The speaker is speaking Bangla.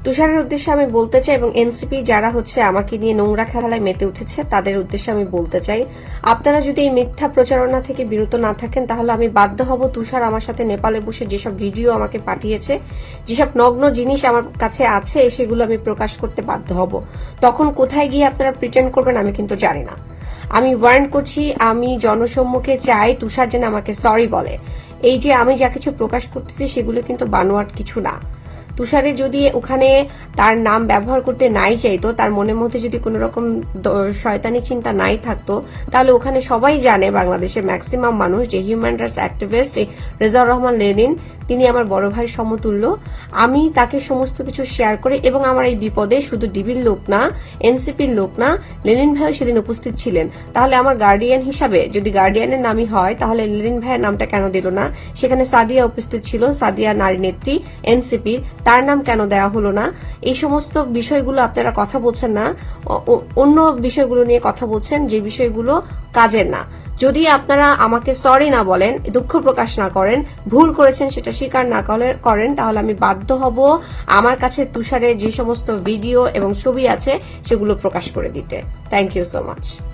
তুষারের উদ্দেশ্যে আমি বলতে চাই এবং এনসিপি যারা আমাকে নিয়ে নোংরা খেলায় মেতে উঠেছে তাদের উদ্দেশ্যে আমি বলতে চাই, আপনারা যদি এই মিথ্যা প্রচারণা থেকে বিরত না থাকেন তাহলে আমি বাধ্য হব তুষার আমার সাথে নেপালে বসে যেসব ভিডিও আমাকে পাঠিয়েছে, যেসব নগ্ন জিনিস আমার কাছে আছে সেগুলো আমি প্রকাশ করতে বাধ্য হব। তখন কোথায় গিয়ে আপনারা প্রিটেন্ড করবেন আমি কিন্তু জানি না। আমি ওয়ার্ন করছি, আমি জনসম্মুখে চাই তুষার যেন আমাকে সরি বলে। এই যে আমি যা কিছু প্রকাশ করতেছি সেগুলো কিন্তু বানোয়াট কিছু না। তুষারে যদি ওখানে তার নাম ব্যবহার করতে নাই চাইতো, তার মনের মধ্যে যদি কোনো রকম শয়তানি চিন্তা নাই থাকতো, তাহলে ওখানে সবাই জানে, বাংলাদেশের ম্যাক্সিমাম মানুষ, যে human rights activist Rezaur Rahman Lenin তিনি আমার বড় ভাই সমতুল্য। আমি তাকে সমস্ত কিছু শেয়ার করে, এবং আমার এই বিপদে শুধু ডিবির লোক না, এনসিপির লোক না, লেনিন ভাইও সেদিন উপস্থিত ছিলেন। তাহলে আমার গার্ডিয়ান হিসাবে যদি গার্ডিয়ানের নামই হয় তাহলে লেনিন ভাইয়ের নামটা কেন দিল না? সেখানে সাদিয়া উপস্থিত ছিল, সাদিয়া নারী নেত্রী এনসিপির, তার নাম কেন দেওয়া হলো না? এই সমস্ত বিষয়গুলো আপনারা কথা বলছেন না, অন্য বিষয়গুলো নিয়ে কথা বলছেন যে বিষয়গুলো কাজের না। যদি আপনারা আমাকে সরি না বলেন, দুঃখ প্রকাশ না করেন, ভুল করেছেন সেটা স্বীকার না করেন, তাহলে আমি বাধ্য হব আমার কাছে তুষারের যে সমস্ত ভিডিও এবং ছবি আছে সেগুলো প্রকাশ করে দিতে। Thank you so much.